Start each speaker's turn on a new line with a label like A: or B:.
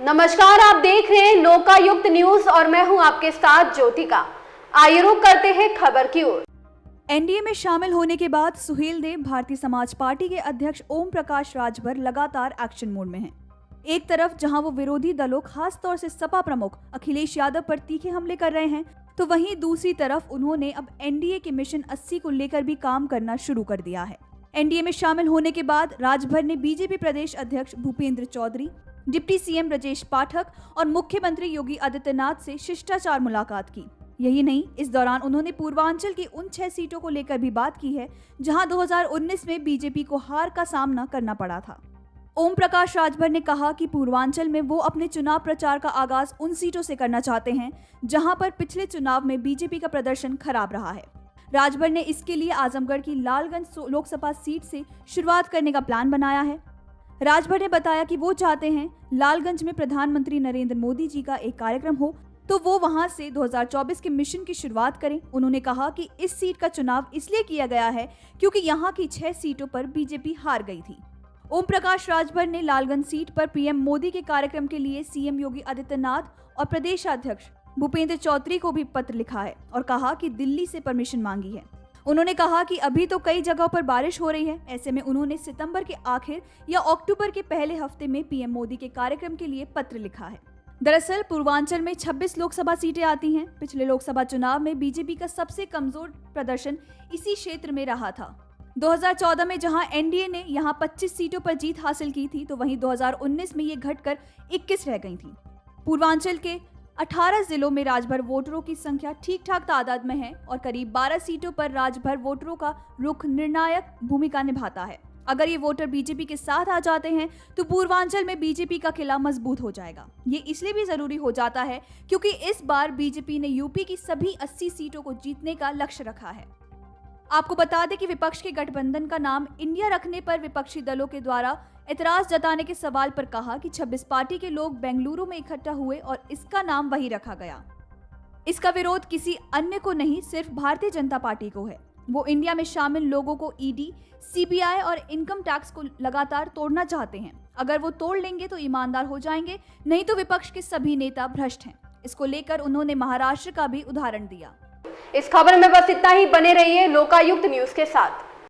A: नमस्कार, आप देख रहे हैं लोकायुक्त न्यूज और मैं हूं आपके साथ ज्योतिका। आइए रुक करते हैं खबर की ओर।
B: एनडीए में शामिल होने के बाद सुहेलदेव भारतीय समाज पार्टी के अध्यक्ष ओम प्रकाश राजभर लगातार एक्शन मोड में हैं। एक तरफ जहां वो विरोधी दलों खास तौर से सपा प्रमुख अखिलेश यादव पर तीखे हमले कर रहे हैं, तो वहीं दूसरी तरफ उन्होंने अब एनडीए के मिशन 80 को लेकर भी काम करना शुरू कर दिया है। एनडीए में शामिल होने के बाद राजभर ने बीजेपी प्रदेश अध्यक्ष भूपेंद्र चौधरी, डिप्टी सीएम ब्रजेश पाठक और मुख्यमंत्री योगी आदित्यनाथ से शिष्टाचार मुलाकात की। यही नहीं, इस दौरान उन्होंने पूर्वांचल की उन 6 सीटों को लेकर भी बात की है जहां 2019 में बीजेपी को हार का सामना करना पड़ा था। ओम प्रकाश राजभर ने कहा कि पूर्वांचल में वो अपने चुनाव प्रचार का आगाज उन सीटों से करना चाहते हैं जहां पर पिछले चुनाव में बीजेपी का प्रदर्शन खराब रहा है। राजभर ने इसके लिए आजमगढ़ की लालगंज लोकसभा सीट से शुरुआत करने का प्लान बनाया है। राजभर ने बताया कि वो चाहते हैं लालगंज में प्रधानमंत्री नरेंद्र मोदी जी का एक कार्यक्रम हो, तो वो वहां से 2024 के मिशन की शुरुआत करें। उन्होंने कहा कि इस सीट का चुनाव इसलिए किया गया है क्योंकि यहाँ की 6 सीटों पर बीजेपी हार गई थी। ओम प्रकाश राजभर ने लालगंज सीट पर पीएम मोदी के कार्यक्रम के लिए सीएम योगी आदित्यनाथ और प्रदेश अध्यक्ष भूपेंद्र चौधरी को भी पत्र लिखा है और कहा कि दिल्ली से परमिशन मांगी है। उन्होंने कहा कि अभी तो कई जगहों पर बारिश हो रही है, ऐसे में उन्होंने सितंबर के आखिर या अक्टूबर के पहले हफ्ते में पीएम मोदी के कार्यक्रम के लिए पत्र लिखा है। दरअसल पूर्वांचल में 26 लोकसभा सीटें आती हैं। पिछले लोकसभा चुनाव में बीजेपी का सबसे कमजोर प्रदर्शन इसी क्षेत्र में रहा था। 2014 में जहां एनडीए ने यहां 25 सीटों पर जीत हासिल की थी, तो वहीं 2019 में ये घटकर 21 रह गई थी। पूर्वांचल के 18 जिलों में राजभर वोटरों की संख्या ठीक ठाक तादाद में है और करीब 12 सीटों पर राजभर वोटरों का रुख निर्णायक भूमिका निभाता है। अगर ये वोटर बीजेपी के साथ आ जाते हैं तो पूर्वांचल में बीजेपी का किला मजबूत हो जाएगा। ये इसलिए भी जरूरी हो जाता है क्योंकि इस बार बीजेपी ने यूपी की सभी 80 सीटों को जीतने का लक्ष्य रखा है। आपको बता दें कि विपक्ष के गठबंधन का नाम इंडिया रखने पर विपक्षी दलों के द्वारा एतराज जताने के सवाल पर कहा कि 26 पार्टी के लोग बेंगलुरु में इकट्ठा हुए और इसका नाम वही रखा गया। इसका विरोध किसी अन्य को नहीं, सिर्फ भारतीय जनता पार्टी को है। वो इंडिया में शामिल लोगों को ईडी, सीबीआई और इनकम टैक्स को लगातार तोड़ना चाहते हैं। अगर वो तोड़ लेंगे तो ईमानदार हो जाएंगे, नहीं तो विपक्ष के सभी नेता भ्रष्ट हैं। इसको लेकर उन्होंने महाराष्ट्र का भी उदाहरण दिया।
A: इस खबर में बस इतना ही। बने रहिए लोकायुक्त न्यूज के साथ।